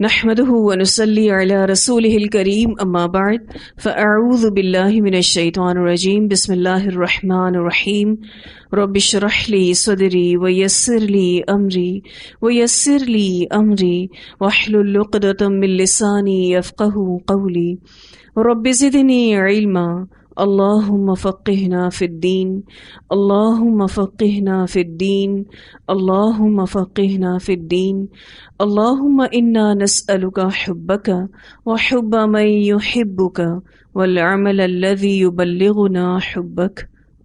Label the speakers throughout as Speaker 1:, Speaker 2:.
Speaker 1: نحمده ونصلي على رسوله الكريم اما بعد فاعوذ بالله من الشيطان الرجيم بسم الله الرحمن الرحيم رب اشرح لي صدري ويسر لي امري واحلل عقدة من لساني يفقهوا قولي رب زدني علما اللهم فقهنا في الدين اللهم فقهنا في الدين اللهم فقهنا في الدين اللهم إنا نسألك حبك وحب من يحبك والعمل الذي يبلغنا حبك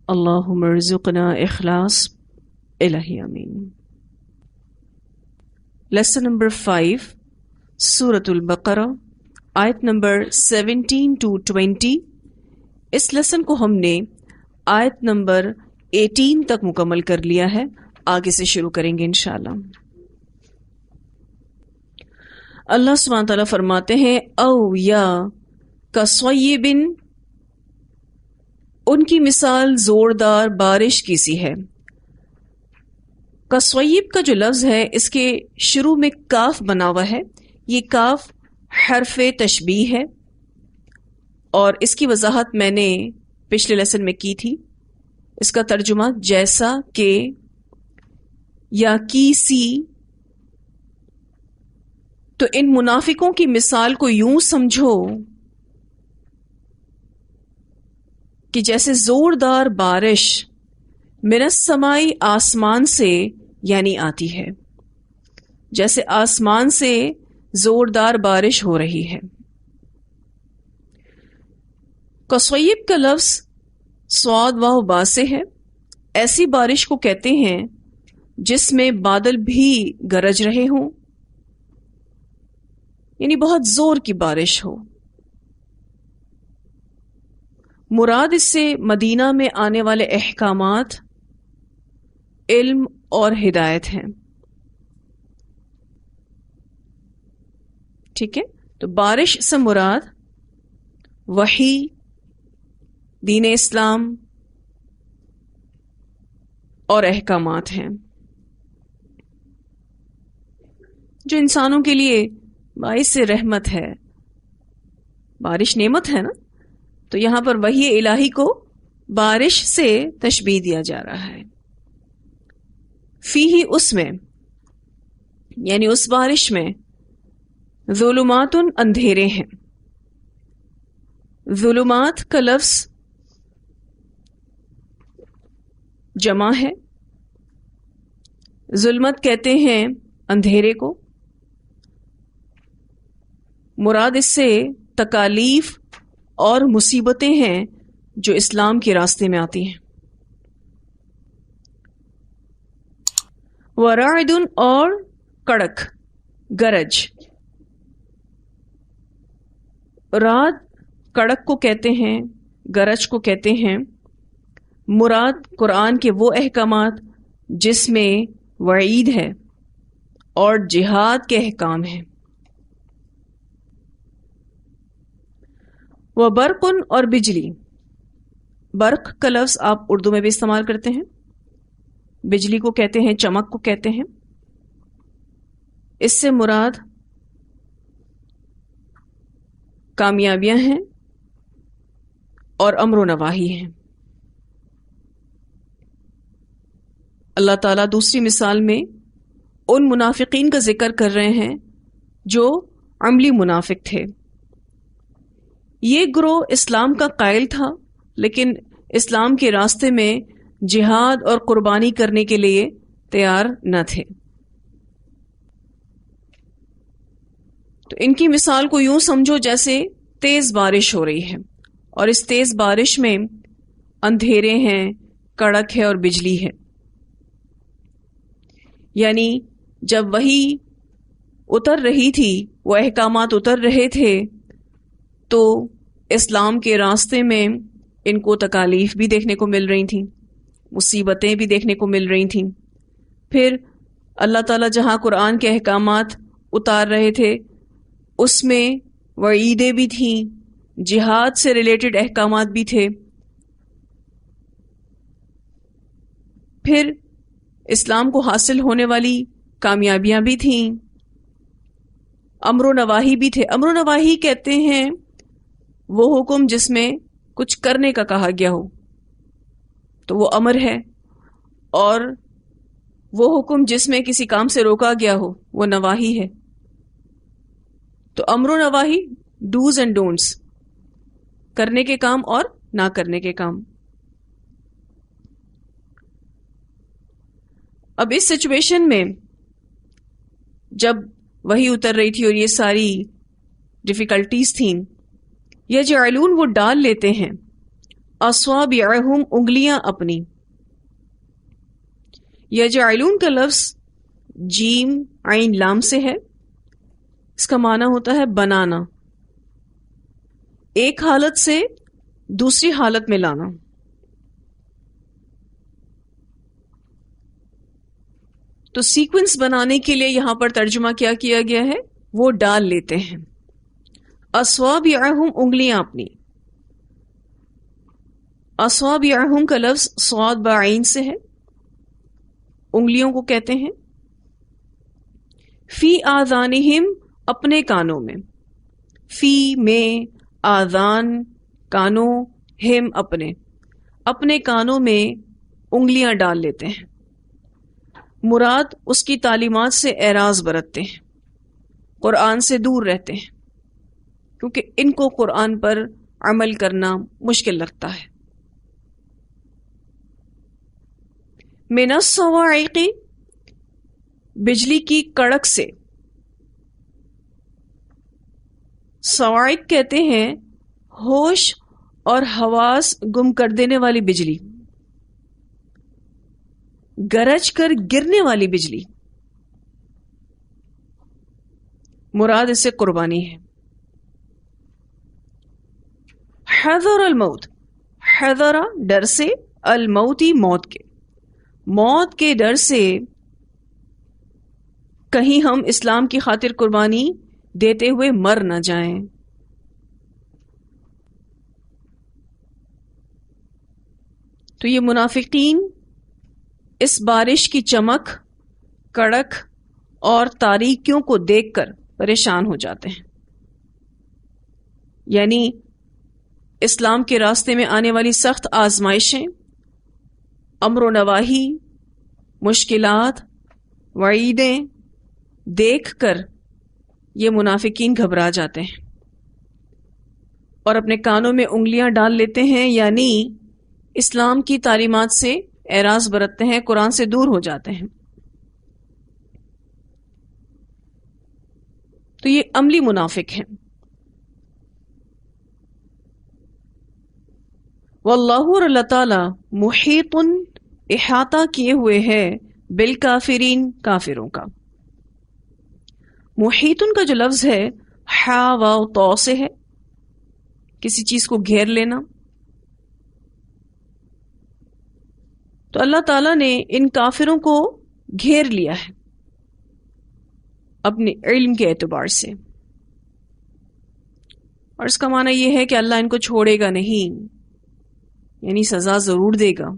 Speaker 1: اللهم ارزقنا إخلاص إلهي آمين. Lesson number 5 Surah Al-Baqarah آیت نمبر 17 to 20. اس لیسن کو ہم نے آیت نمبر 18 تک مکمل کر لیا ہے. آگے سے شروع کریں گے انشاءاللہ. اللہ سبحانہ تعالیٰ فرماتے ہیں او یا کصیب، ان کی مثال زوردار بارش کی سی ہے. کصیب کا جو لفظ ہے اس کے شروع میں کاف بنا ہوا ہے. یہ کاف حرف تشبیہ ہے اور اس کی وضاحت میں نے پچھلے لیسن میں کی تھی. اس کا ترجمہ جیسا کہ یا کی سی. تو ان منافقوں کی مثال کو یوں سمجھو کہ جیسے زوردار بارش من السماء آسمان سے یعنی آتی ہے، جیسے آسمان سے زوردار بارش ہو رہی ہے. کصیب کا لفظ صاد واو با سے ہے. ایسی بارش کو کہتے ہیں جس میں بادل بھی گرج رہے ہوں، یعنی بہت زور کی بارش ہو. مراد اس سے مدینہ میں آنے والے احکامات، علم اور ہدایت ہیں. ٹھیک ہے، تو بارش سے مراد وحی، دین اسلام اور احکامات ہیں جو انسانوں کے لیے باعث رحمت ہے. بارش نعمت ہے نا، تو یہاں پر وحی الہی کو بارش سے تشبیہ دیا جا رہا ہے. فیہ، اس میں یعنی اس بارش میں ظلمات، اندھیرے ہیں. ظلمات کا لفظ جمع ہے. ظلمت کہتے ہیں اندھیرے کو. مراد اس سے تکالیف اور مصیبتیں ہیں جو اسلام کے راستے میں آتی ہیں. ورعد، اور کڑک، گرج. رعد کڑک کو کہتے ہیں، گرج کو کہتے ہیں. مراد قرآن کے وہ احکامات جس میں وعید ہے اور جہاد کے احکام ہیں. وبرق، اور بجلی. برق کا لفظ آپ اردو میں بھی استعمال کرتے ہیں. بجلی کو کہتے ہیں، چمک کو کہتے ہیں. اس سے مراد کامیابیاں ہیں اور امر و نواہی ہیں. اللہ تعالیٰ دوسری مثال میں ان منافقین کا ذکر کر رہے ہیں جو عملی منافق تھے. یہ گروہ اسلام کا قائل تھا لیکن اسلام کے راستے میں جہاد اور قربانی کرنے کے لیے تیار نہ تھے. تو ان کی مثال کو یوں سمجھو جیسے تیز بارش ہو رہی ہے اور اس تیز بارش میں اندھیرے ہیں، کڑک ہے اور بجلی ہے. یعنی جب وہی اتر رہی تھی، وہ احکامات اتر رہے تھے، تو اسلام کے راستے میں ان کو تکالیف بھی دیکھنے کو مل رہی تھیں، مصیبتیں بھی دیکھنے کو مل رہی تھیں. پھر اللہ تعالیٰ جہاں قرآن کے احکامات اتار رہے تھے اس میں وعیدیں بھی تھیں، جہاد سے ریلیٹڈ احکامات بھی تھے. پھر اسلام کو حاصل ہونے والی کامیابیاں بھی تھیں. امر و نواہی بھی تھے. امر و نواہی کہتے ہیں وہ حکم جس میں کچھ کرنے کا کہا گیا ہو تو وہ امر ہے، اور وہ حکم جس میں کسی کام سے روکا گیا ہو وہ نواہی ہے. تو امر و نواہی، ڈوز اینڈ ڈونٹس، کرنے کے کام اور نہ کرنے کے کام. اب اس سچویشن میں جب وہی اتر رہی تھی اور یہ ساری ڈیفیکلٹیز تھیں، یجعلون وہ ڈال لیتے ہیں، اصابعہم انگلیاں اپنی. یجعلون کا لفظ جیم عین لام سے ہے. اس کا معنی ہوتا ہے بنانا، ایک حالت سے دوسری حالت میں لانا. تو سیکوینس بنانے کے لیے یہاں پر ترجمہ کیا کیا گیا ہے، وہ ڈال لیتے ہیں. اصابعہم انگلیاں اپنی. اصابعہم کا لفظ صاد بعین سے ہے، انگلیوں کو کہتے ہیں. فی آذانہم اپنے کانوں میں، فی میں، آذان کانوں، ہم اپنے، اپنے کانوں میں انگلیاں ڈال لیتے ہیں. مراد اس کی تعلیمات سے اعراض برتتے ہیں، قرآن سے دور رہتے ہیں، کیونکہ ان کو قرآن پر عمل کرنا مشکل لگتا ہے. من الصواعق بجلی کی کڑک سے. صواعق کہتے ہیں ہوش اور حواس گم کر دینے والی بجلی، گرج کر گرنے والی بجلی. مراد اس سے قربانی ہے. حذر الموت، حذر ڈر سے، الموتی موت کے، موت کے ڈر سے کہیں ہم اسلام کی خاطر قربانی دیتے ہوئے مر نہ جائیں. تو یہ منافقین اس بارش کی چمک، کڑک اور تاریکیوں کو دیکھ کر پریشان ہو جاتے ہیں. یعنی اسلام کے راستے میں آنے والی سخت آزمائشیں، امر و نواہی، مشکلات، وعیدیں دیکھ کر یہ منافقین گھبرا جاتے ہیں اور اپنے کانوں میں انگلیاں ڈال لیتے ہیں، یعنی اسلام کی تعلیمات سے اعراض برتتے ہیں، قرآن سے دور ہو جاتے ہیں. تو یہ عملی منافق ہیں. واللہ، اور اللہ تعالی، محیط احاطہ کیے ہوئے ہے بالکافرین کافروں کا. محیطن کا جو لفظ ہے حا واو تو سے ہے، کسی چیز کو گھیر لینا. تو اللہ تعالیٰ نے ان کافروں کو گھیر لیا ہے اپنے علم کے اعتبار سے، اور اس کا معنی یہ ہے کہ اللہ ان کو چھوڑے گا نہیں، یعنی سزا ضرور دے گا.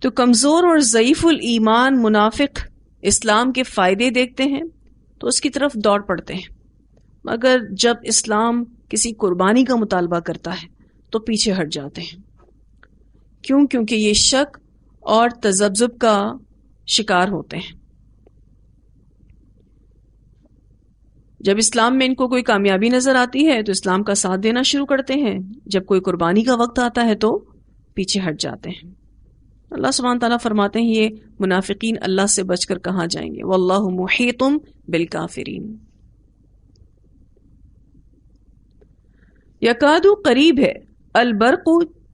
Speaker 1: تو کمزور اور ضعیف الایمان منافق اسلام کے فائدے دیکھتے ہیں تو اس کی طرف دوڑ پڑتے ہیں، مگر جب اسلام کسی قربانی کا مطالبہ کرتا ہے تو پیچھے ہٹ جاتے ہیں. کیوں؟ کیونکہ یہ شک اور تذبذب کا شکار ہوتے ہیں. جب اسلام میں ان کو کوئی کامیابی نظر آتی ہے تو اسلام کا ساتھ دینا شروع کرتے ہیں، جب کوئی قربانی کا وقت آتا ہے تو پیچھے ہٹ جاتے ہیں. اللہ سبحانہ تعالیٰ فرماتے ہیں یہ منافقین اللہ سے بچ کر کہاں جائیں گے. واللہ محیط بالکافرین. یکادو قریب ہے، البرق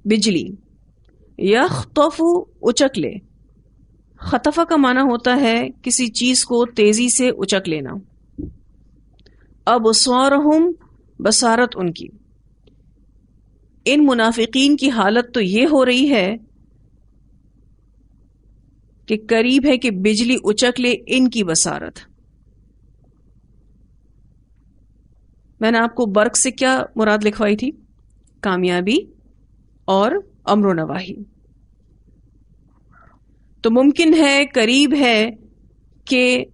Speaker 1: بجلی، یخطف اچک لے. خطفہ کا معنی ہوتا ہے کسی چیز کو تیزی سے اچک لینا. ابصارہم بصارت ان کی. ان منافقین کی حالت تو یہ ہو رہی ہے کہ قریب ہے کہ بجلی اچک لے ان کی بصارت. میں نے آپ کو برق سے کیا مراد لکھوائی تھی؟ کامیابی اور امر و نواہی. تو ممکن ہے، قریب ہے کہ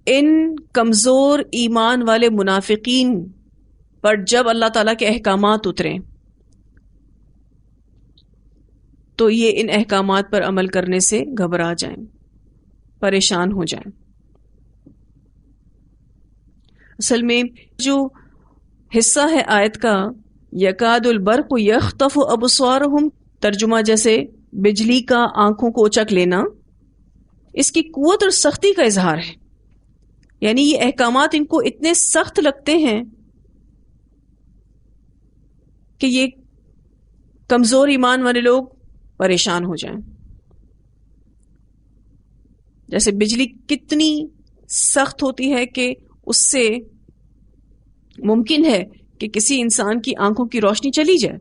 Speaker 1: ان کمزور ایمان والے منافقین پر جب اللہ تعالیٰ کے احکامات اتریں تو یہ ان احکامات پر عمل کرنے سے گھبرا جائیں، پریشان ہو جائیں۔ اصل میں جو حصہ ہے آیت کا یکاد البرق یخطف ابصارہم، ترجمہ جیسے بجلی کا آنکھوں کو اچک لینا، اس کی قوت اور سختی کا اظہار ہے۔ یعنی یہ احکامات ان کو اتنے سخت لگتے ہیں کہ یہ کمزور ایمان والے لوگ پریشان ہو جائیں۔ جیسے بجلی کتنی سخت ہوتی ہے کہ اس سے ممکن ہے کہ کسی انسان کی آنکھوں کی روشنی چلی جائے۔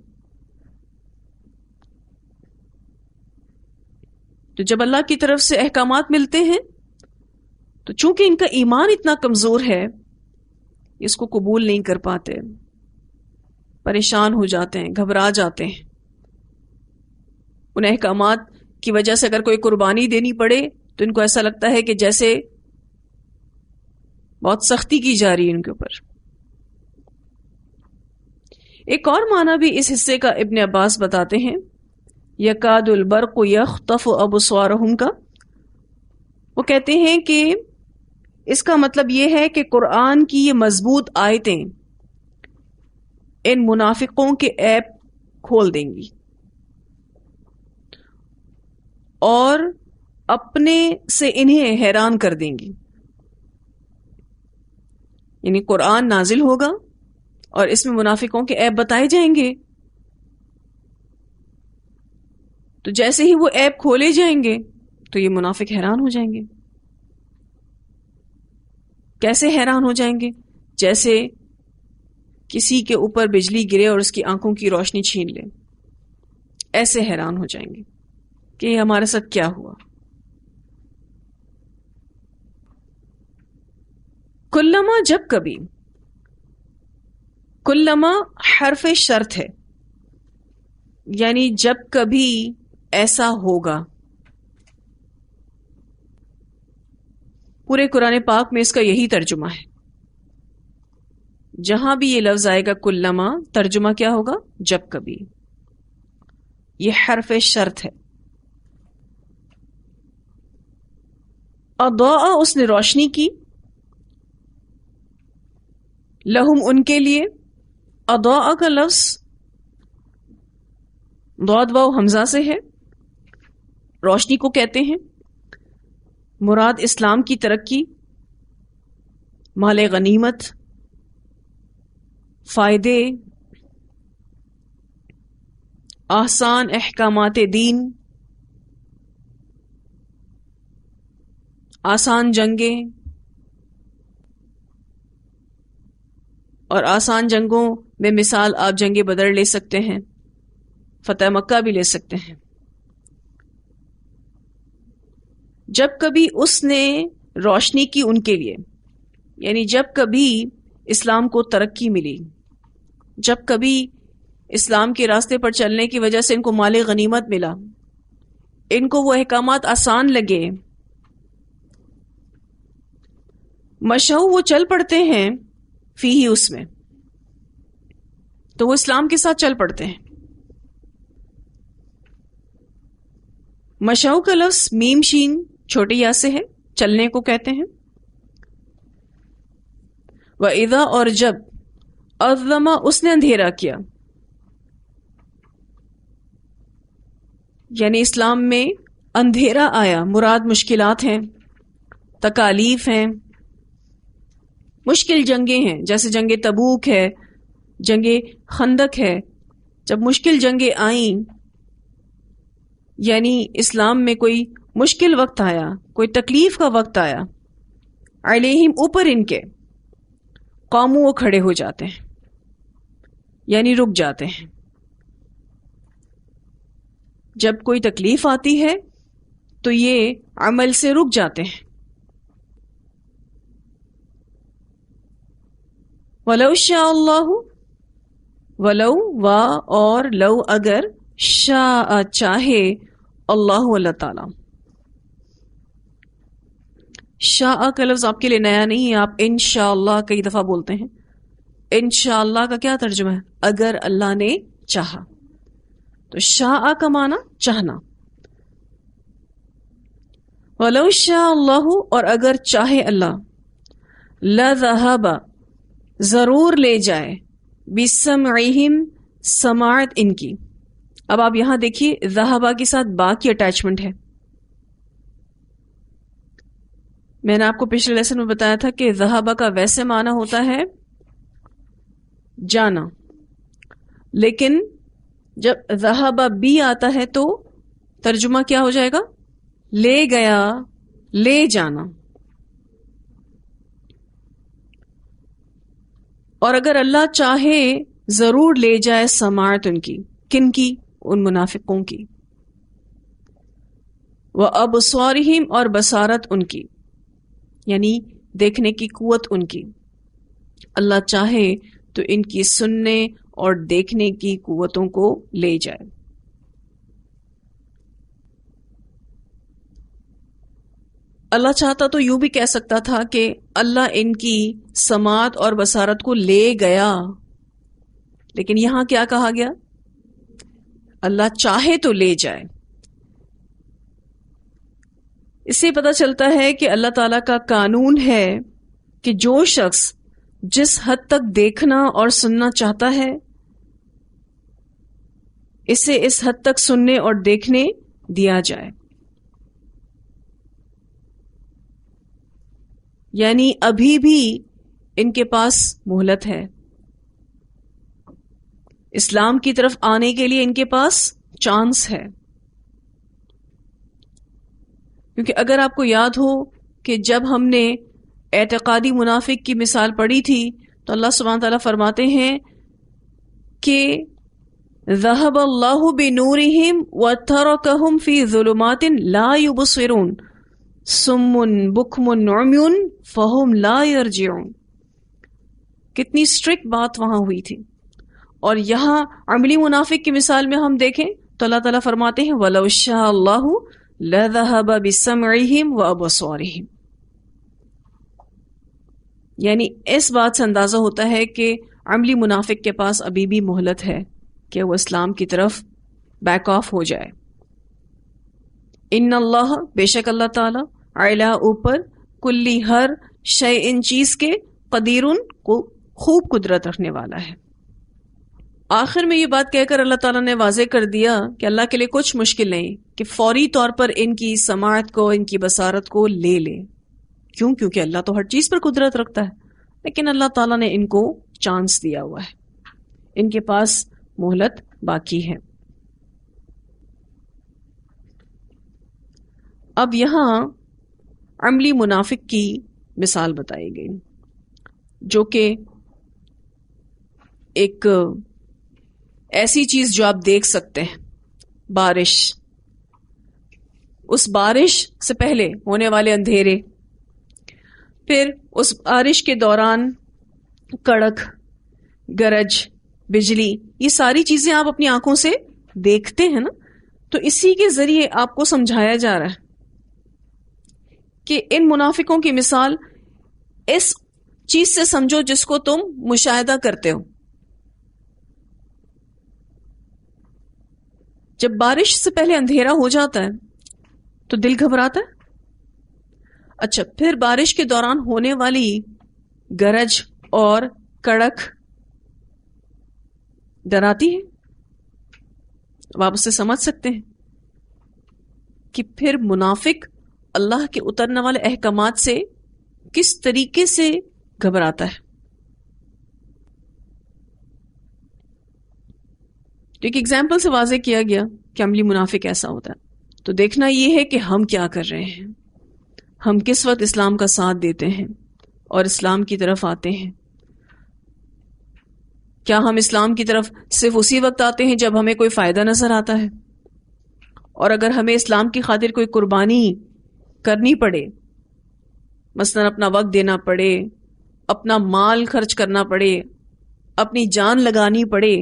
Speaker 1: تو جب اللہ کی طرف سے احکامات ملتے ہیں تو چونکہ ان کا ایمان اتنا کمزور ہے اس کو قبول نہیں کر پاتے، پریشان ہو جاتے ہیں، گھبرا جاتے ہیں۔ ان احکامات کی وجہ سے اگر کوئی قربانی دینی پڑے تو ان کو ایسا لگتا ہے کہ جیسے بہت سختی کی جا رہی ہے ان کے اوپر۔ ایک اور معنی بھی اس حصے کا ابن عباس بتاتے ہیں، یکاد البرق یخطف ابصارہم کا۔ وہ کہتے ہیں کہ اس کا مطلب یہ ہے کہ قرآن کی یہ مضبوط آیتیں ان منافقوں کے عیب کھول دیں گی اور اپنے سے انہیں حیران کر دیں گی۔ یعنی قرآن نازل ہوگا اور اس میں منافقوں کے عیب بتائے جائیں گے، تو جیسے ہی وہ عیب کھولے جائیں گے تو یہ منافق حیران ہو جائیں گے۔ کیسے حیران ہو جائیں گے؟ جیسے کسی کے اوپر بجلی گرے اور اس کی آنکھوں کی روشنی چھین لے، ایسے حیران ہو جائیں گے کہ یہ ہمارے ساتھ کیا ہوا۔ کلما، جب کبھی، کلما حرف شرط ہے، یعنی جب کبھی ایسا ہوگا۔ پورے قرآن پاک میں اس کا یہی ترجمہ ہے، جہاں بھی یہ لفظ آئے گا کلما، ترجمہ کیا ہوگا؟ جب کبھی۔ یہ حرف شرط ہے۔ اضاء، اس نے روشنی کی، لہم، ان کے لیے۔ اضاء کا لفظ ضاد واو حمزہ سے ہے، روشنی کو کہتے ہیں۔ مراد اسلام کی ترقی، مال غنیمت، فائدے، آسان احکامات دین، آسان جنگیں، اور آسان جنگوں میں مثال آپ جنگ بدر لے سکتے ہیں، فتح مکہ بھی لے سکتے ہیں۔ جب کبھی اس نے روشنی کی ان کے لیے، یعنی جب کبھی اسلام کو ترقی ملی، جب کبھی اسلام کے راستے پر چلنے کی وجہ سے ان کو مال غنیمت ملا، ان کو وہ احکامات آسان لگے، مشو، وہ چل پڑتے ہیں، فی ہی، اس میں، تو وہ اسلام کے ساتھ چل پڑتے ہیں۔ مشو کا لفظ میم شین چھوٹی یا سے ہے، چلنے کو کہتے ہیں۔ وَإِذَا، اور جب، اظلم، اس نے اندھیرا کیا، یعنی اسلام میں اندھیرا آیا، مراد مشکلات ہیں، تکالیف ہیں، مشکل جنگیں ہیں، جیسے جنگ تبوک ہے، جنگ خندق ہے۔ جب مشکل جنگیں آئیں، یعنی اسلام میں کوئی مشکل وقت آیا، کوئی تکلیف کا وقت آیا، علیہم، اوپر ان کے، قوموں، وہ کھڑے ہو جاتے ہیں، یعنی رک جاتے ہیں۔ جب کوئی تکلیف آتی ہے تو یہ عمل سے رک جاتے ہیں۔ وَلَوْ شَاءَ اللَّهُ، ولو، وا، اور لو، اگر، شاء، چاہے، اللہ، اللہ تعالی، شاء کا لفظ آپ کے لیے نیا نہیں ہے، آپ انشاءاللہ کئی دفعہ بولتے ہیں. انشاءاللہ کا کیا ترجمہ ہے؟ اگر اللہ نے چاہا. تو شاء کا معنی چاہنا. وَلَوْ شَاءَ اللَّهُ، اور اگر چاہے اللہ، لَذَهَبَ، ضرور لے جائے، بِسَمْعِهِمْ، سماعت ان کی. اب آپ یہاں دیکھیے ذہبہ کے ساتھ با کی اٹیچمنٹ ہے. میں نے آپ کو پچھلے لیسن میں بتایا تھا کہ ذہبہ کا ویسے معنی ہوتا ہے جانا، لیکن جب ذہبہ بھی آتا ہے تو ترجمہ کیا ہو جائے گا؟ لے گیا، لے جانا. اور اگر اللہ چاہے ضرور لے جائے سماعت ان کی. کن کی؟ ان منافقوں کی. وَأَبْصَارِهِمْ، اور بصارت ان کی، یعنی دیکھنے کی قوت ان کی. اللہ چاہے تو ان کی سننے اور دیکھنے کی قوتوں کو لے جائے. اللہ چاہتا تو یوں بھی کہہ سکتا تھا کہ اللہ ان کی سماعت اور بصارت کو لے گیا، لیکن یہاں کیا کہا گیا؟ اللہ چاہے تو لے جائے. اس سے پتہ چلتا ہے کہ اللہ تعالیٰ کا قانون ہے کہ جو شخص جس حد تک دیکھنا اور سننا چاہتا ہے اسے اس حد تک سننے اور دیکھنے دیا جائے. یعنی ابھی بھی ان کے پاس مہلت ہے. اسلام کی طرف آنے کے لیے ان کے پاس چانس ہے. کیونکہ اگر آپ کو یاد ہو کہ جب ہم نے اعتقادی منافق کی مثال پڑھی تھی تو اللہ سبحانہ تعالیٰ فرماتے ہیں کہ ذهب اللہ بنورہم وترکہم فی ظلمات لا یبصرون صم بکم عمی فہم لا یرجعون. کتنی اسٹرکٹ بات وہاں ہوئی تھی. اور یہاں عملی منافق کی مثال میں ہم دیکھیں تو اللہ تعالیٰ فرماتے ہیں وَلَوْ شَاءَ اللَّهُ لَذَهَبَ بِسَمْعِهِمْ وَأَبْصَارِهِمْ. یعنی اس بات سے اندازہ ہوتا ہے کہ عملی منافق کے پاس ابھی بھی مہلت ہے کہ وہ اسلام کی طرف بیک آف ہو جائے. ان اللہ، بے شک اللہ تعالیٰ، علا اوپر، کلی ہر شے ان چیز کے، قدیرن کو خوب قدرت رکھنے والا ہے. آخر میں یہ بات کہہ کر اللہ تعالیٰ نے واضح کر دیا کہ اللہ کے لیے کچھ مشکل نہیں کہ فوری طور پر ان کی سماعت کو، ان کی بصارت کو لے لے. کیوں؟ کیونکہ اللہ تو ہر چیز پر قدرت رکھتا ہے، لیکن اللہ تعالیٰ نے ان کو چانس دیا ہوا ہے، ان کے پاس مہلت باقی ہے. اب یہاں عملی منافق کی مثال بتائی گئی جو کہ ایک ایسی چیز جو آپ دیکھ سکتے ہیں، بارش، اس بارش سے پہلے ہونے والے اندھیرے، پھر اس بارش کے دوران کڑک، گرج، بجلی، یہ ساری چیزیں آپ اپنی آنکھوں سے دیکھتے ہیں نا. تو اسی کے ذریعے آپ کو سمجھایا جا رہا ہے کہ ان منافقوں کی مثال اس چیز سے سمجھو جس کو تم مشاہدہ کرتے ہو. جب بارش سے پہلے اندھیرا ہو جاتا ہے تو دل گھبراتا ہے. اچھا، پھر بارش کے دوران ہونے والی گرج اور کڑک ڈراتی ہے. آپ اسے سمجھ سکتے ہیں کہ پھر منافق اللہ کے اترنے والے احکامات سے کس طریقے سے گھبراتا ہے. تو ایک ایگزامپل سے واضح کیا گیا کہ عملی منافق ایسا ہوتا ہے. تو دیکھنا یہ ہے کہ ہم کیا کر رہے ہیں، ہم کس وقت اسلام کا ساتھ دیتے ہیں اور اسلام کی طرف آتے ہیں. کیا ہم اسلام کی طرف صرف اسی وقت آتے ہیں جب ہمیں کوئی فائدہ نظر آتا ہے؟ اور اگر ہمیں اسلام کی خاطر کوئی قربانی کرنی پڑے، مثلا اپنا وقت دینا پڑے، اپنا مال خرچ کرنا پڑے، اپنی جان لگانی پڑے،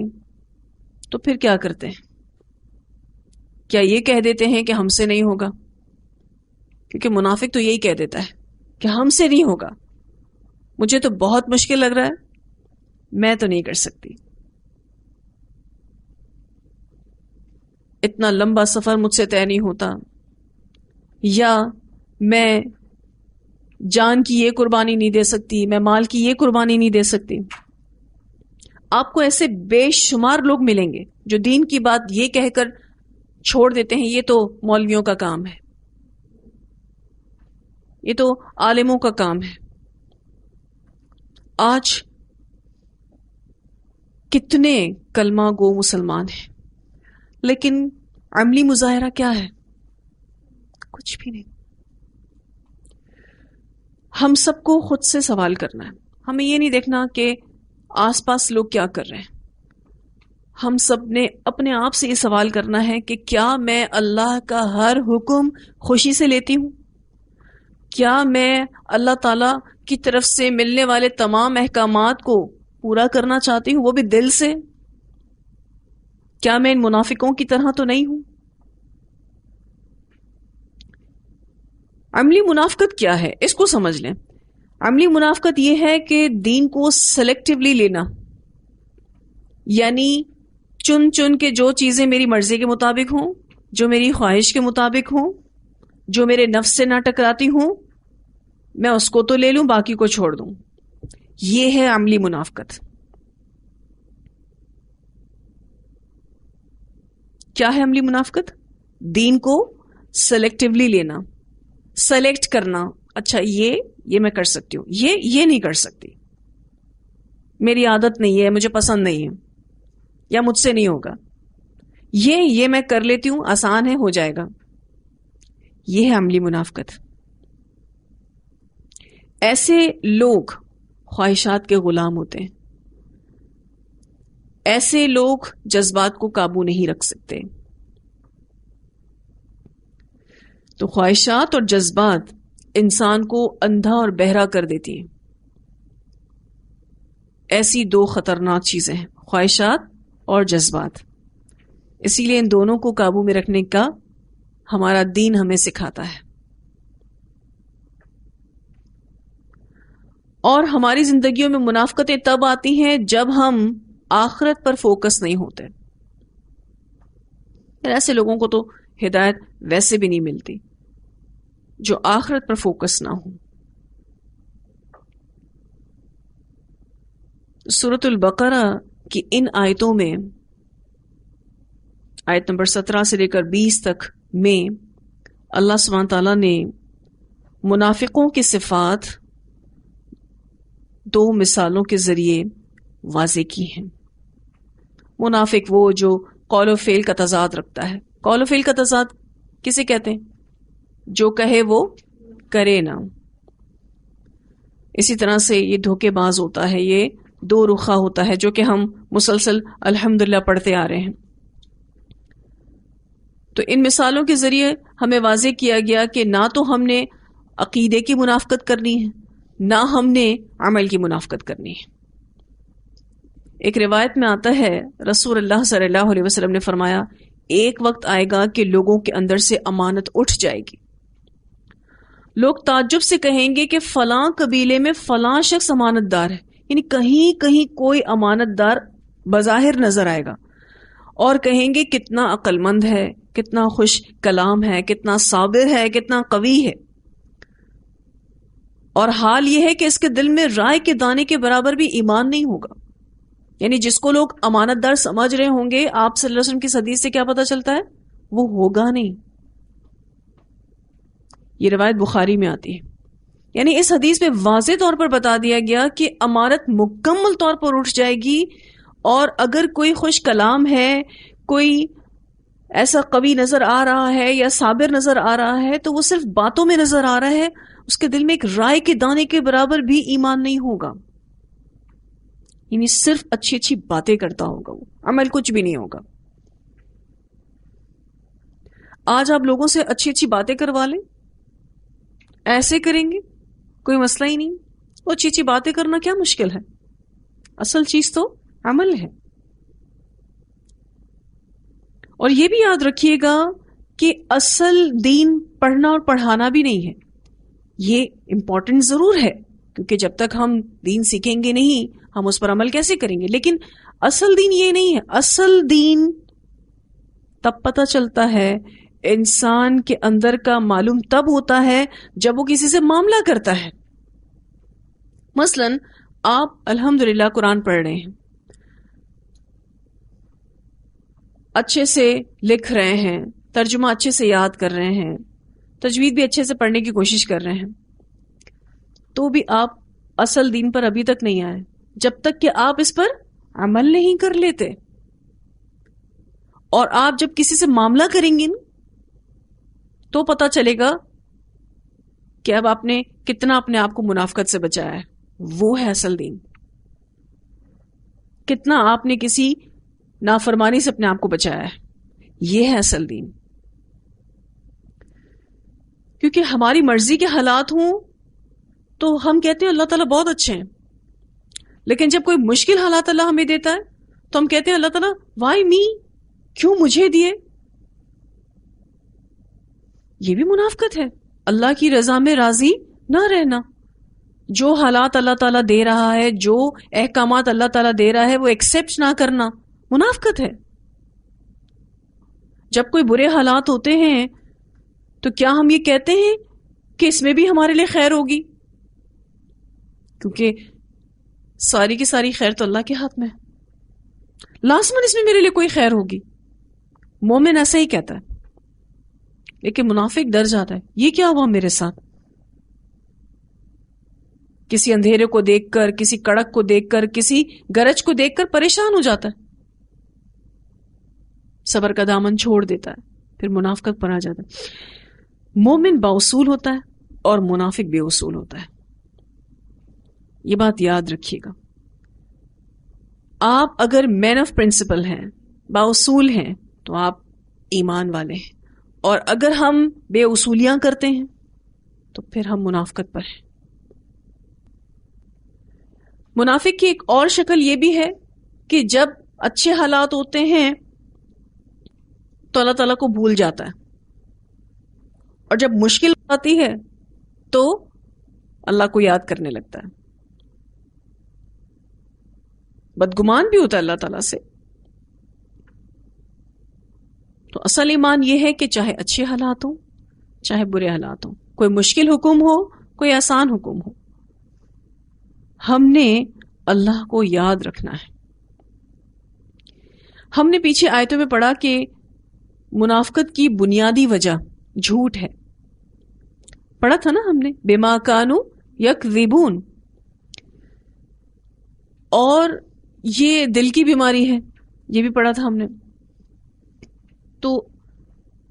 Speaker 1: تو پھر کیا کرتے ہیں؟ کیا یہ کہہ دیتے ہیں کہ ہم سے نہیں ہوگا؟ کیونکہ منافق تو یہی کہہ دیتا ہے کہ ہم سے نہیں ہوگا، مجھے تو بہت مشکل لگ رہا ہے، میں تو نہیں کر سکتی، اتنا لمبا سفر مجھ سے طے نہیں ہوتا، یا میں جان کی یہ قربانی نہیں دے سکتی، میں مال کی یہ قربانی نہیں دے سکتی. آپ کو ایسے بے شمار لوگ ملیں گے جو دین کی بات یہ کہہ کر چھوڑ دیتے ہیں یہ تو مولویوں کا کام ہے، یہ تو عالموں کا کام ہے. آج کتنے کلمہ گو مسلمان ہیں، لیکن عملی مظاہرہ کیا ہے؟ کچھ بھی نہیں. ہم سب کو خود سے سوال کرنا ہے. ہمیں یہ نہیں دیکھنا کہ آس پاس لوگ کیا کر رہے ہیں. ہم سب نے اپنے آپ سے یہ سوال کرنا ہے کہ کیا میں اللہ کا ہر حکم خوشی سے لیتی ہوں؟ کیا میں اللہ تعالی کی طرف سے ملنے والے تمام احکامات کو پورا کرنا چاہتی ہوں، وہ بھی دل سے؟ کیا میں ان منافقوں کی طرح تو نہیں ہوں؟ عملی منافقت کیا ہے اس کو سمجھ لیں. عملی منافقت یہ ہے کہ دین کو سلیکٹیولی لینا، یعنی چن چن کے جو چیزیں میری مرضی کے مطابق ہوں، جو میری خواہش کے مطابق ہوں، جو میرے نفس سے نہ ٹکراتی ہوں، میں اس کو تو لے لوں، باقی کو چھوڑ دوں. یہ ہے عملی منافقت. کیا ہے عملی منافقت؟ دین کو سلیکٹیولی لینا، سلیکٹ کرنا. اچھا یہ میں کر سکتی ہوں، یہ نہیں کر سکتی، میری عادت نہیں ہے، مجھے پسند نہیں ہے، یا مجھ سے نہیں ہوگا. یہ میں کر لیتی ہوں، آسان ہے، ہو جائے گا. یہ ہے عملی منافقت. ایسے لوگ خواہشات کے غلام ہوتے ہیں. ایسے لوگ جذبات کو قابو نہیں رکھ سکتے. تو خواہشات اور جذبات انسان کو اندھا اور بہرا کر دیتی ہیں. ایسی دو خطرناک چیزیں ہیں، خواہشات اور جذبات. اسی لیے ان دونوں کو قابو میں رکھنے کا ہمارا دین ہمیں سکھاتا ہے. اور ہماری زندگیوں میں منافقتیں تب آتی ہیں جب ہم آخرت پر فوکس نہیں ہوتے. ایسے لوگوں کو تو ہدایت ویسے بھی نہیں ملتی جو آخرت پر فوکس نہ ہو. سورۃ البقرہ کی ان آیتوں میں، آیت نمبر 17 سے لے کر 20 تک میں اللہ سبحانہ تعالیٰ نے منافقوں کی صفات دو مثالوں کے ذریعے واضح کی ہیں. منافق وہ جو قول و فعل کا تضاد رکھتا ہے. قول و فعل کا تضاد کسے کہتے ہیں؟ جو کہے وہ کرے نہ. اسی طرح سے یہ دھوکے باز ہوتا ہے، یہ دو رخا ہوتا ہے، جو کہ ہم مسلسل الحمدللہ پڑھتے آ رہے ہیں. تو ان مثالوں کے ذریعے ہمیں واضح کیا گیا کہ نہ تو ہم نے عقیدے کی منافقت کرنی ہے، نہ ہم نے عمل کی منافقت کرنی ہے. ایک روایت میں آتا ہے رسول اللہ صلی اللہ علیہ وسلم نے فرمایا، ایک وقت آئے گا کہ لوگوں کے اندر سے امانت اٹھ جائے گی. لوگ تعجب سے کہیں گے کہ فلاں قبیلے میں فلاں شخص امانت دار ہے. یعنی کہیں کہیں کوئی امانت دار بظاہر نظر آئے گا، اور کہیں گے کتنا عقل مند ہے، کتنا خوش کلام ہے، کتنا صابر ہے، کتنا قوی ہے. اور حال یہ ہے کہ اس کے دل میں رائے کے دانے کے برابر بھی ایمان نہیں ہوگا. یعنی جس کو لوگ امانت دار سمجھ رہے ہوں گے، آپ صلی اللہ علیہ وسلم کی حدیث سے کیا پتہ چلتا ہے؟ وہ ہوگا نہیں. یہ روایت بخاری میں آتی ہے. یعنی اس حدیث میں واضح طور پر بتا دیا گیا کہ امانت مکمل طور پر اٹھ جائے گی. اور اگر کوئی خوش کلام ہے، کوئی ایسا قوی نظر آ رہا ہے یا صابر نظر آ رہا ہے، تو وہ صرف باتوں میں نظر آ رہا ہے، اس کے دل میں ایک رائے کے دانے کے برابر بھی ایمان نہیں ہوگا. یعنی صرف اچھی اچھی باتیں کرتا ہوگا، وہ عمل کچھ بھی نہیں ہوگا. آج آپ لوگوں سے اچھی اچھی باتیں کروا لیں، ایسے کریں گے، کوئی مسئلہ ہی نہیں. وہ اچھی اچھی باتیں کرنا کیا مشکل ہے؟ اصل چیز تو عمل ہے. اور یہ بھی یاد رکھیے گا کہ اصل دین پڑھنا اور پڑھانا بھی نہیں ہے. یہ امپورٹنٹ ضرور ہے، کیونکہ جب تک ہم دین سیکھیں گے نہیں ہم اس پر عمل کیسے کریں گے. لیکن اصل دین یہ نہیں ہے. اصل دین تب پتہ چلتا ہے، انسان کے اندر کا معلوم تب ہوتا ہے جب وہ کسی سے معاملہ کرتا ہے. مثلا آپ الحمدللہ قرآن پڑھ رہے ہیں، اچھے سے لکھ رہے ہیں، ترجمہ اچھے سے یاد کر رہے ہیں، تجوید بھی اچھے سے پڑھنے کی کوشش کر رہے ہیں، تو بھی آپ اصل دین پر ابھی تک نہیں آئے جب تک کہ آپ اس پر عمل نہیں کر لیتے. اور آپ جب کسی سے معاملہ کریں گے تو پتہ چلے گا کہ اب آپ نے کتنا اپنے آپ کو منافقت سے بچایا ہے. وہ ہے اصل دین. کتنا آپ نے کسی نافرمانی سے اپنے آپ کو بچایا ہے. یہ ہے اصل دین. کیونکہ ہماری مرضی کے حالات ہوں تو ہم کہتے ہیں اللہ تعالیٰ بہت اچھے ہیں، لیکن جب کوئی مشکل حالات اللہ ہمیں دیتا ہے تو ہم کہتے ہیں اللہ تعالیٰ وائی می، کیوں مجھے دیے. یہ بھی منافقت ہے. اللہ کی رضا میں راضی نہ رہنا. جو حالات اللہ تعالیٰ دے رہا ہے، جو احکامات اللہ تعالیٰ دے رہا ہے وہ ایکسپٹ نہ کرنا منافقت ہے. جب کوئی برے حالات ہوتے ہیں تو کیا ہم یہ کہتے ہیں کہ اس میں بھی ہمارے لیے خیر ہوگی؟ کیونکہ ساری کی ساری خیر تو اللہ کے ہاتھ میں ہے. لازماً اس میں میرے لیے کوئی خیر ہوگی. مومن ایسا ہی کہتا ہے، لیکن منافق ڈر جاتا ہے. یہ کیا ہوا میرے ساتھ؟ کسی اندھیرے کو دیکھ کر، کسی کڑک کو دیکھ کر، کسی گرج کو دیکھ کر پریشان ہو جاتا ہے، صبر کا دامن چھوڑ دیتا ہے، پھر منافقت پر آ جاتا ہے. مومن بااصول ہوتا ہے اور منافق بے اصول ہوتا ہے. یہ بات یاد رکھیے گا. آپ اگر مین آف پرنسپل ہیں، بااصول ہیں، تو آپ ایمان والے ہیں. اور اگر ہم بے اصولیاں کرتے ہیں تو پھر ہم منافقت پر ہیں. منافق کی ایک اور شکل یہ بھی ہے کہ جب اچھے حالات ہوتے ہیں تو اللہ تعالیٰ کو بھول جاتا ہے، اور جب مشکل آتی ہے تو اللہ کو یاد کرنے لگتا ہے. بدگمان بھی ہوتا ہے اللہ تعالیٰ سے. تو اصل ایمان یہ ہے کہ چاہے اچھے حالات ہوں چاہے برے حالات ہوں، کوئی مشکل حکم ہو کوئی آسان حکم ہو، ہم نے اللہ کو یاد رکھنا ہے. ہم نے پیچھے آیتوں میں پڑھا کہ منافقت کی بنیادی وجہ جھوٹ ہے. پڑھا تھا نا ہم نے، بما کانوا یکذبون. اور یہ دل کی بیماری ہے، یہ بھی پڑھا تھا ہم نے. تو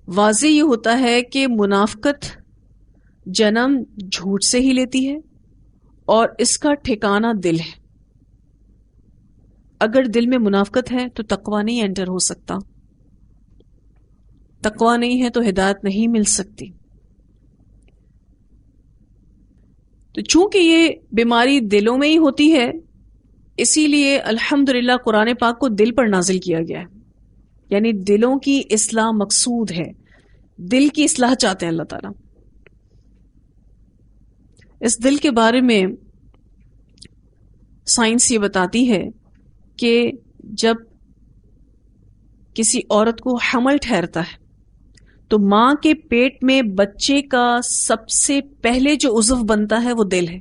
Speaker 1: واضح یہ ہوتا ہے کہ منافقت جنم جھوٹ سے ہی لیتی ہے اور اس کا ٹھکانہ دل ہے. اگر دل میں منافقت ہے تو تقویٰ نہیں انٹر ہو سکتا. تقویٰ نہیں ہے تو ہدایت نہیں مل سکتی. تو چونکہ یہ بیماری دلوں میں ہی ہوتی ہے، اسی لیے الحمدللہ قرآن پاک کو دل پر نازل کیا گیا ہے. یعنی دلوں کی اصلاح مقصود ہے، دل کی اصلاح چاہتے ہیں اللہ تعالیٰ. اس دل کے بارے میں سائنس یہ بتاتی ہے کہ جب کسی عورت کو حمل ٹھہرتا ہے تو ماں کے پیٹ میں بچے کا سب سے پہلے جو عضو بنتا ہے وہ دل ہے.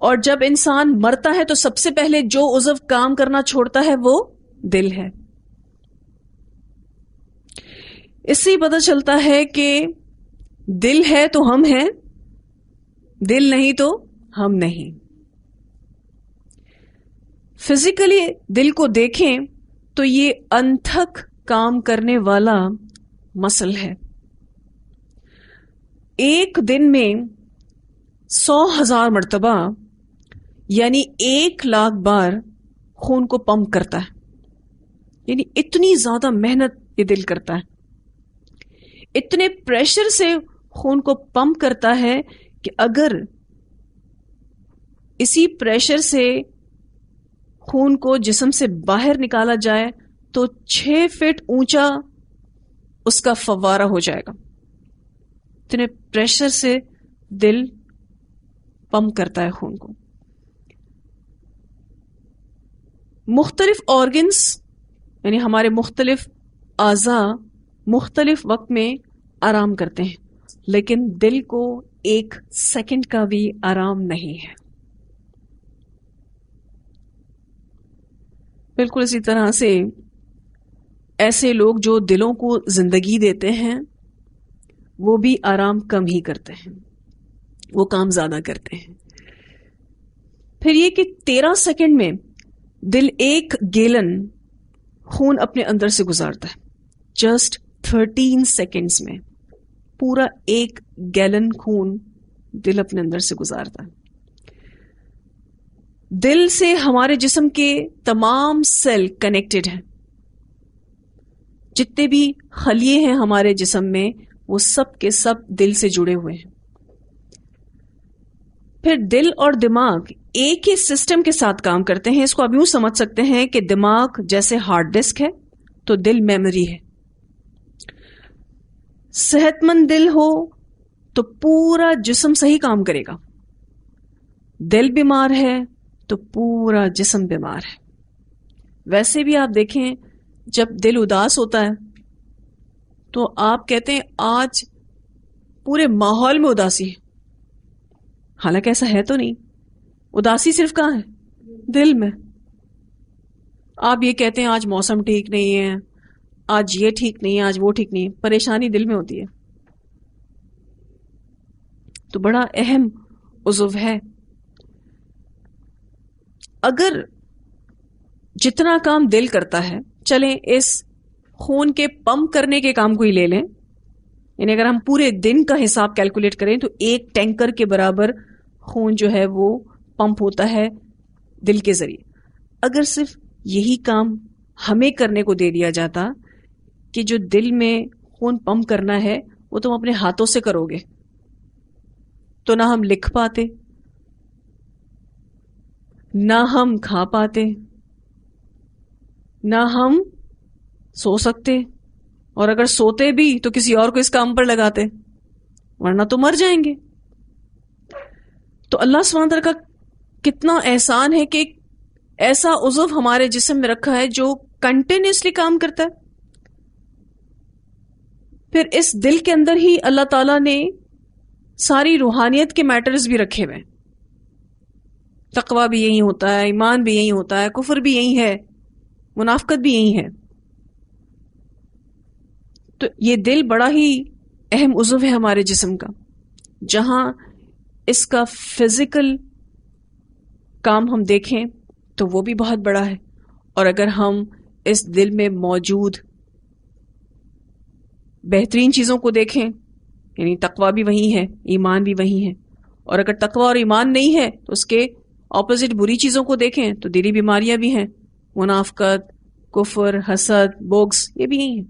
Speaker 1: اور جب انسان مرتا ہے تو سب سے پہلے جو عضو کام کرنا چھوڑتا ہے وہ دل ہے. اس سے پتہ چلتا ہے کہ دل ہے تو ہم ہیں، دل نہیں تو ہم نہیں. فزیکلی دل کو دیکھیں تو یہ انتھک کام کرنے والا مسل ہے. ایک دن میں 100,000 مرتبہ یعنی 1,00,000 بار خون کو پمپ کرتا ہے. یعنی اتنی زیادہ محنت یہ دل کرتا ہے، اتنے پریشر سے خون کو پمپ کرتا ہے کہ اگر اسی پریشر سے خون کو جسم سے باہر نکالا جائے تو 6 فٹ اونچا اس کا فوارہ ہو جائے گا. اتنے پریشر سے دل پمپ کرتا ہے خون کو. مختلف آرگنز یعنی ہمارے مختلف اعضاء مختلف وقت میں آرام کرتے ہیں, لیکن دل کو ایک سیکنڈ کا بھی آرام نہیں ہے. بالکل اسی طرح سے ایسے لوگ جو دلوں کو زندگی دیتے ہیں وہ بھی آرام کم ہی کرتے ہیں, وہ کام زیادہ کرتے ہیں. پھر یہ کہ 13 سیکنڈ میں دل 1 گیلن خون اپنے اندر سے گزارتا ہے. جسٹ 13 سیکنڈز میں پورا 1 گیلن خون دل اپنے اندر سے گزارتا ہے. دل سے ہمارے جسم کے تمام سیل کنیکٹڈ ہیں. جتنے بھی خلیے ہیں ہمارے جسم میں وہ سب کے سب دل سے جڑے ہوئے ہیں. پھر دل اور دماغ ایک ہی سسٹم کے ساتھ کام کرتے ہیں. اس کو اب یوں سمجھ سکتے ہیں کہ دماغ جیسے ہارڈ ڈسک ہے تو دل میموری ہے. صحت مند دل ہو تو پورا جسم صحیح کام کرے گا. دل بیمار ہے تو پورا جسم بیمار ہے. ویسے بھی آپ دیکھیں جب دل اداس ہوتا ہے تو آپ کہتے ہیں آج پورے ماحول میں اداسی ہے, حالانکہ ایسا ہے تو نہیں. اداسی صرف کہاں ہے؟ دل میں. آپ یہ کہتے ہیں آج موسم ٹھیک نہیں ہے, آج یہ ٹھیک نہیں ہے, آج وہ ٹھیک نہیں ہے. پریشانی دل میں ہوتی ہے. تو بڑا اہم عضو ہے. اگر جتنا کام دل کرتا ہے, چلیں اس خون کے پمپ کرنے کے کام کو ہی لے لیں, یعنی اگر ہم پورے دن کا حساب کیلکولیٹ کریں تو 1 ٹینکر کے برابر خون جو ہے وہ پمپ ہوتا ہے دل کے ذریعے. اگر صرف یہی کام ہمیں کرنے کو دے دیا جاتا کہ جو دل میں خون پمپ کرنا ہے وہ تم اپنے ہاتھوں سے کرو گے, تو نہ ہم لکھ پاتے, نہ ہم کھا پاتے, نہ ہم سو سکتے, اور اگر سوتے بھی تو کسی اور کو اس کام پر لگاتے, ورنہ تو مر جائیں گے. تو اللہ سبحانہ وتعالی کا کتنا احسان ہے کہ ایسا عضو ہمارے جسم میں رکھا ہے جو کنٹینیوسلی کام کرتا ہے. پھر اس دل کے اندر ہی اللہ تعالیٰ نے ساری روحانیت کے میٹرز بھی رکھے ہوئے. تقوی بھی یہی ہوتا ہے, ایمان بھی یہی ہوتا ہے, کفر بھی یہی ہے, منافقت بھی یہی ہے. تو یہ دل بڑا ہی اہم عضو ہے ہمارے جسم کا, جہاں اس کا فزیکل کام ہم دیکھیں تو وہ بھی بہت بڑا ہے, اور اگر ہم اس دل میں موجود بہترین چیزوں کو دیکھیں, یعنی تقوی بھی وہی ہے, ایمان بھی وہی ہے, اور اگر تقوی اور ایمان نہیں ہے تو اس کے اپوزٹ بری چیزوں کو دیکھیں تو دلی بیماریاں بھی ہیں, منافقت, کفر, حسد, بغض, یہ بھی یہی ہیں.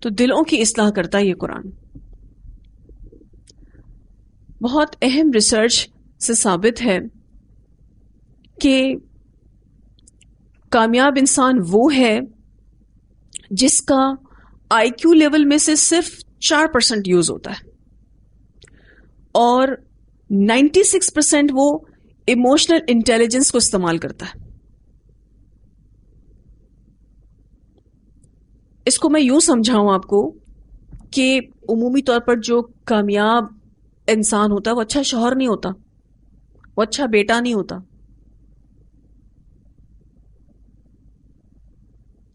Speaker 1: تو دلوں کی اصلاح کرتا ہے یہ قرآن. بہت اہم ریسرچ سے ثابت ہے کہ کامیاب انسان وہ ہے جس کا آئی کیو لیول میں سے صرف 4% یوز ہوتا ہے, اور 96% وہ ایموشنل انٹیلیجنس کو استعمال کرتا ہے. اس کو میں یوں سمجھاؤں آپ کو کہ عمومی طور پر جو کامیاب انسان ہوتا ہے وہ اچھا شوہر نہیں ہوتا, وہ اچھا بیٹا نہیں ہوتا.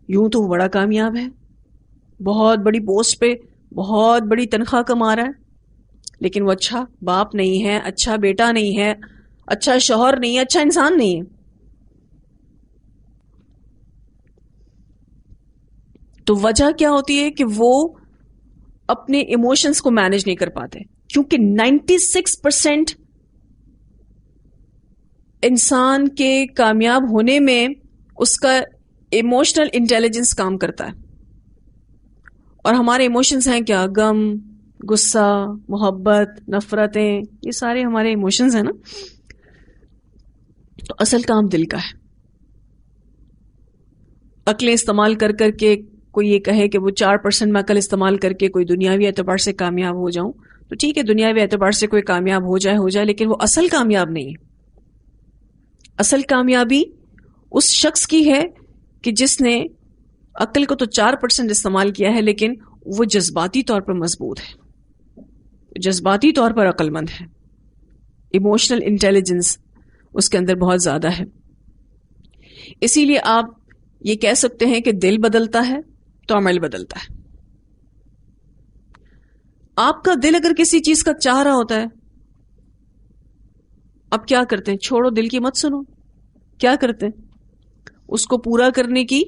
Speaker 1: یوں تو وہ بڑا کامیاب ہے, بہت بڑی پوسٹ پہ, بہت بڑی تنخواہ کما رہا ہے, لیکن وہ اچھا باپ نہیں ہے, اچھا بیٹا نہیں ہے, اچھا شوہر نہیں ہے, اچھا انسان نہیں ہے. تو وجہ کیا ہوتی ہے کہ وہ اپنے ایموشنز کو مینج نہیں کر پاتے, کیونکہ 96% انسان کے کامیاب ہونے میں اس کا ایموشنل انٹیلیجنس کام کرتا ہے. اور ہمارے ایموشنز ہیں کیا؟ غم, غصہ, محبت, نفرتیں, یہ سارے ہمارے ایموشنز ہیں نا. تو اصل کام دل کا ہے. عقلیں استعمال کر کر کے کوئی یہ کہے کہ وہ 4% میں عقل استعمال کر کے کوئی دنیاوی اعتبار سے کامیاب ہو جاؤں، تو ٹھیک ہے، دنیاوی اعتبار سے کوئی کامیاب ہو جائے، لیکن وہ اصل کامیاب نہیں ہے۔ اصل کامیابی اس شخص کی ہے کہ جس نے عقل کو تو 4% استعمال کیا ہے، لیکن وہ جذباتی طور پر مضبوط ہے، جذباتی طور پر عقل مند ہے، ایموشنل انٹیلیجنس اس کے اندر بہت زیادہ ہے۔ اسی لیے آپ یہ کہہ سکتے ہیں کہ دل بدلتا ہے تو عمل بدلتا ہے۔ آپ کا دل اگر کسی چیز کا چاہ رہا ہوتا ہے، اب کیا کرتے ہیں؟ چھوڑو، دل کی مت سنو۔ کیا کرتے ہیں؟ اس کو پورا کرنے کی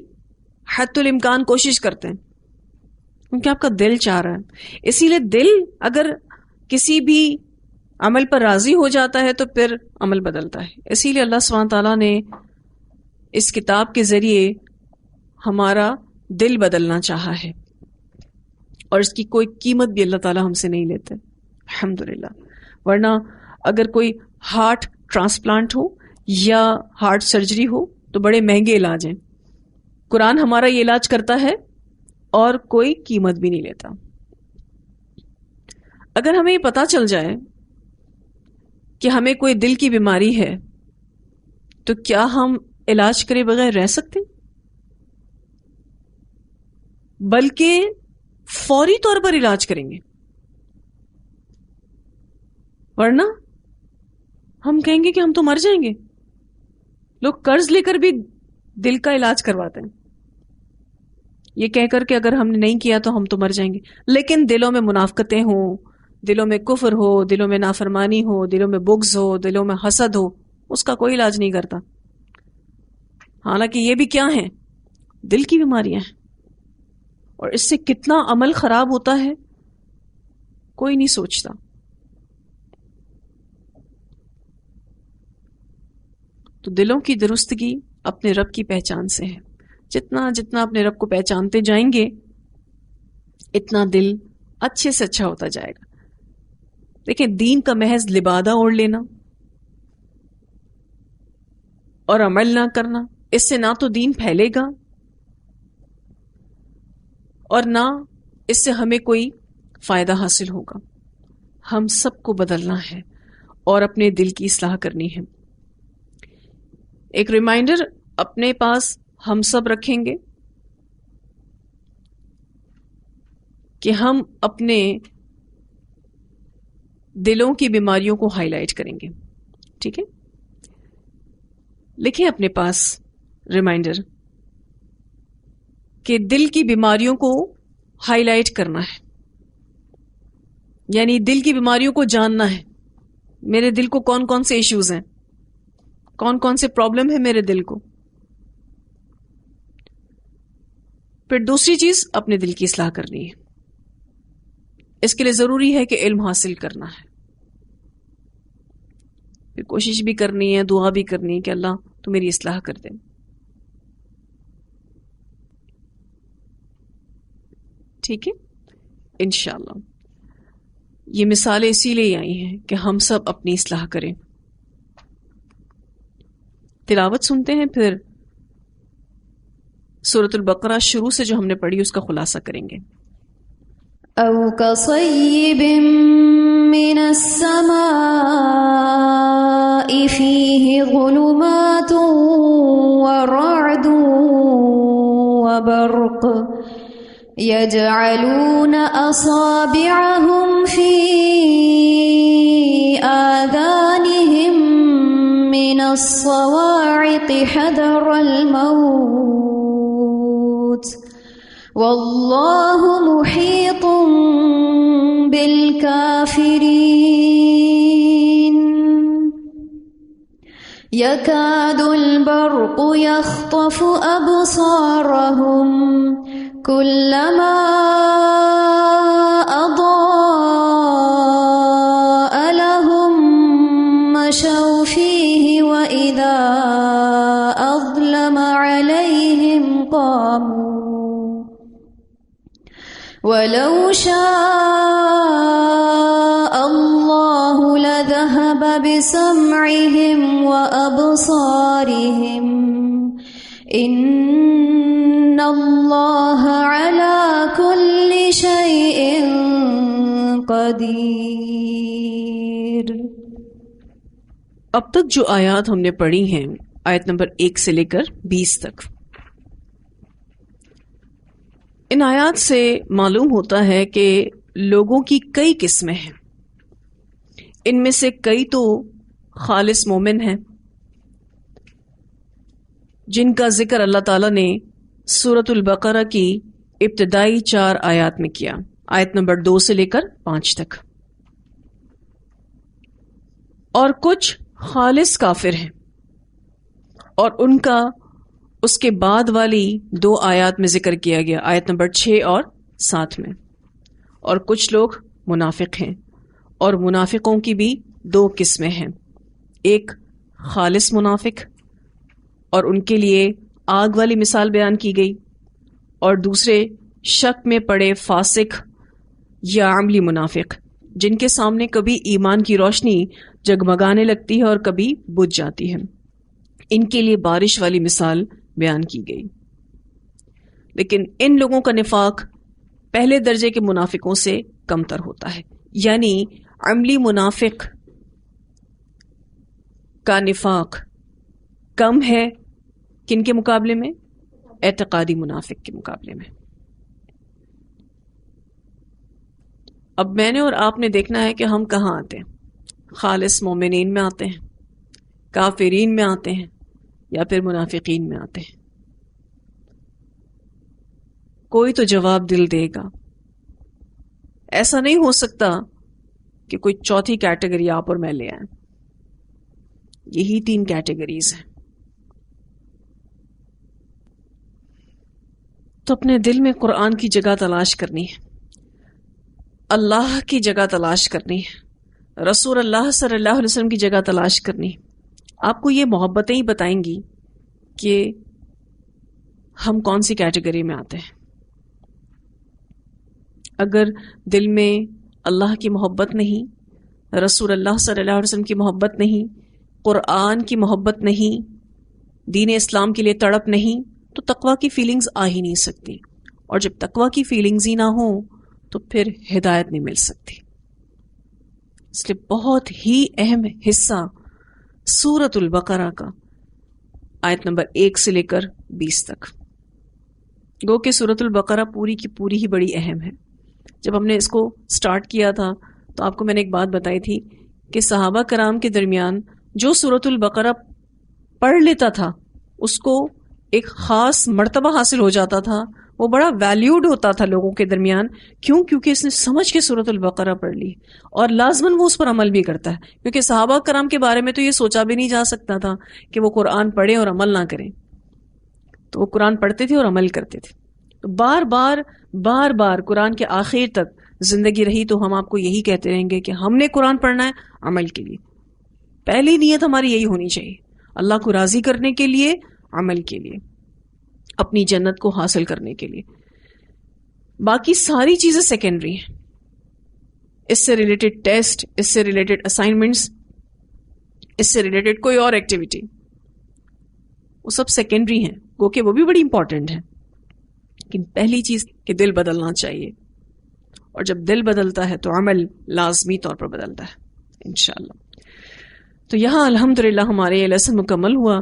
Speaker 1: حد الامکان کوشش کرتے ہیں، کیونکہ آپ کا دل چاہ رہا ہے۔ اسی لیے دل اگر کسی بھی عمل پر راضی ہو جاتا ہے تو پھر عمل بدلتا ہے۔ اسی لیے اللہ سبحانہ تعالیٰ نے اس کتاب کے ذریعے ہمارا دل بدلنا چاہا ہے، اور اس کی کوئی قیمت بھی اللہ تعالیٰ ہم سے نہیں لیتے، الحمدللہ۔ ورنہ اگر کوئی ہارٹ ٹرانسپلانٹ ہو یا ہارٹ سرجری ہو تو بڑے مہنگے علاج ہیں، قرآن ہمارا یہ علاج کرتا ہے اور کوئی قیمت بھی نہیں لیتا۔ اگر ہمیں یہ پتہ چل جائے کہ ہمیں کوئی دل کی بیماری ہے تو کیا ہم علاج کرے بغیر رہ سکتے؟ بلکہ فوری طور پر علاج کریں گے، ورنہ ہم کہیں گے کہ ہم تو مر جائیں گے۔ لوگ قرض لے کر بھی دل کا علاج کرواتے ہیں، یہ کہہ کر کہ اگر ہم نے نہیں کیا تو ہم تو مر جائیں گے، لیکن دلوں میں منافقتیں ہوں، دلوں میں کفر ہو، دلوں میں نافرمانی ہو، دلوں میں بغض ہو، دلوں میں حسد ہو، اس کا کوئی علاج نہیں کرتا۔ حالانکہ یہ بھی کیا ہیں؟ دل کی بیماریاں ہیں، اور اس سے کتنا عمل خراب ہوتا ہے کوئی نہیں سوچتا۔ تو دلوں کی درستگی اپنے رب کی پہچان سے ہے۔ جتنا جتنا اپنے رب کو پہچانتے جائیں گے اتنا دل اچھے سے اچھا ہوتا جائے گا۔ دیکھیں، دین کا محض لبادہ اوڑھ لینا اور عمل نہ کرنا، اس سے نہ تو دین پھیلے گا اور نہ اس سے ہمیں کوئی فائدہ حاصل ہوگا۔ ہم سب کو بدلنا ہے اور اپنے دل کی اصلاح کرنی ہے۔ ایک ریمائنڈر اپنے پاس ہم سب رکھیں گے کہ ہم اپنے دلوں کی بیماریوں کو ہائی لائٹ کریں گے، ٹھیک ہے؟ لکھیں اپنے پاس ریمائنڈر کہ دل کی بیماریوں کو ہائی لائٹ کرنا ہے، یعنی دل کی بیماریوں کو جاننا ہے۔ میرے دل کو کون کون سے ایشوز ہیں، کون کون سے پرابلم ہے میرے دل کو۔ پھر دوسری چیز، اپنے دل کی اصلاح کرنی ہے۔ اس کے لیے ضروری ہے کہ علم حاصل کرنا ہے، پھر کوشش بھی کرنی ہے، دعا بھی کرنی ہے کہ اللہ تو میری اصلاح کر دے۔ ٹھیک ہے، انشاءاللہ یہ مثالیں اسی لیے آئی ہیں کہ ہم سب اپنی اصلاح کریں۔ تلاوت سنتے ہیں، پھر سورۃ البقرہ شروع سے جو ہم نے پڑھی اس کا خلاصہ کریں گے۔
Speaker 2: او کصیب من السماء فیہ ظلمات ورعد وبرق يجعلون أصابعهم في آذانهم من الصواعق حذر الموت والله محيط بالكافرين يكاد البرق يخطف أبصارهم كلما أضاء لهم مشوا فيه وإذا أظلم عليهم قاموا ولو شاء الله لذهب بسمعهم وأبصارهم إن اللہ علی کل شیء قدیر۔
Speaker 1: اب تک جو آیات ہم نے پڑھی ہیں، آیت نمبر 1 سے لے کر 20 تک، ان آیات سے معلوم ہوتا ہے کہ لوگوں کی کئی قسمیں ہیں۔ ان میں سے کئی تو خالص مومن ہیں، جن کا ذکر اللہ تعالیٰ نے سورۃ البقرہ کی ابتدائی 4 آیات میں کیا، آیت نمبر 2 سے لے کر 5 تک، اور کچھ خالص کافر ہیں، اور ان کا اس کے بعد والی 2 آیات میں ذکر کیا گیا، آیت نمبر 6 اور 7 میں، اور کچھ لوگ منافق ہیں، اور منافقوں کی بھی 2 قسمیں ہیں، ایک خالص منافق اور ان کے لیے آگ والی مثال بیان کی گئی، اور دوسرے شک میں پڑے فاسق یا عملی منافق، جن کے سامنے کبھی ایمان کی روشنی جگمگانے لگتی ہے اور کبھی بجھ جاتی ہے، ان کے لیے بارش والی مثال بیان کی گئی۔ لیکن ان لوگوں کا نفاق پہلے درجے کے منافقوں سے کم تر ہوتا ہے، یعنی عملی منافق کا نفاق کم ہے کن کے مقابلے میں؟ اعتقادی منافق کے مقابلے میں۔ اب میں نے اور آپ نے دیکھنا ہے کہ ہم کہاں آتے ہیں، خالص مومنین میں آتے ہیں، کافرین میں آتے ہیں، یا پھر منافقین میں آتے ہیں؟ کوئی تو جواب دل دے گا۔ ایسا نہیں ہو سکتا کہ کوئی چوتھی کیٹیگری آپ اور میں لے آئیں، یہی 3 کیٹیگریز ہیں۔ تو اپنے دل میں قرآن کی جگہ تلاش کرنی ہے، اللہ کی جگہ تلاش کرنی ہے، رسول اللہ صلی اللہ علیہ وسلم کی جگہ تلاش کرنی ہے۔ آپ کو یہ محبتیں ہی بتائیں گی کہ ہم کون سی کیٹیگری میں آتے ہیں۔ اگر دل میں اللہ کی محبت نہیں، رسول اللہ صلی اللہ علیہ وسلم کی محبت نہیں، قرآن کی محبت نہیں، دین اسلام کے لیے تڑپ نہیں، تو تقویٰ کی فیلنگز آ ہی نہیں سکتی، اور جب تقویٰ کی فیلنگز ہی نہ ہوں تو پھر ہدایت نہیں مل سکتی۔ اس لیے بہت ہی اہم حصہ سورۃ البقرہ کا آیت نمبر 1 سے لے کر 20 تک، گو کہ سورۃ البقرہ پوری کی پوری ہی بڑی اہم ہے۔ جب ہم نے اس کو سٹارٹ کیا تھا تو آپ کو میں نے ایک بات بتائی تھی کہ صحابہ کرام کے درمیان جو سورۃ البقرہ پڑھ لیتا تھا اس کو ایک خاص مرتبہ حاصل ہو جاتا تھا، وہ بڑا ویلیوڈ ہوتا تھا لوگوں کے درمیان۔ کیوں؟ کیونکہ اس نے سمجھ کے سورۃ البقرہ پڑھ لی، اور لازماً وہ اس پر عمل بھی کرتا ہے، کیونکہ صحابہ کرام کے بارے میں تو یہ سوچا بھی نہیں جا سکتا تھا کہ وہ قرآن پڑھیں اور عمل نہ کریں، تو وہ قرآن پڑھتے تھے اور عمل کرتے تھے۔ تو بار بار قرآن کے آخر تک زندگی رہی تو ہم آپ کو یہی کہتے رہیں گے کہ ہم نے قرآن پڑھنا ہے عمل کے لیے، پہلی نیت ہماری یہی ہونی چاہیے، اللہ کو راضی کرنے کے لیے، عمل کے لیے، اپنی جنت کو حاصل کرنے کے لیے۔ باقی ساری چیزیں سیکنڈری ہیں، اس سے ریلیٹڈ ٹیسٹ، اس سے ریلیٹڈ اسائنمنٹس، اس سے ریلیٹڈ کوئی اور ایکٹیویٹی، وہ سب سیکنڈری ہیں، گو کہ وہ بھی بڑی امپورٹنٹ ہے، لیکن پہلی چیز کہ دل بدلنا چاہیے، اور جب دل بدلتا ہے تو عمل لازمی طور پر بدلتا ہے انشاءاللہ۔ تو یہاں الحمدللہ ہمارے یہ لیسن مکمل ہوا۔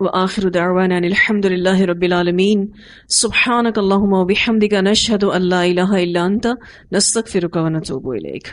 Speaker 1: وآخر دعوانا الحمد للہ رب العالمین، سبحانک اللہم وبحمدک، نشہد ان لا الہ الا انت، نستغفرک ونتوب الیک۔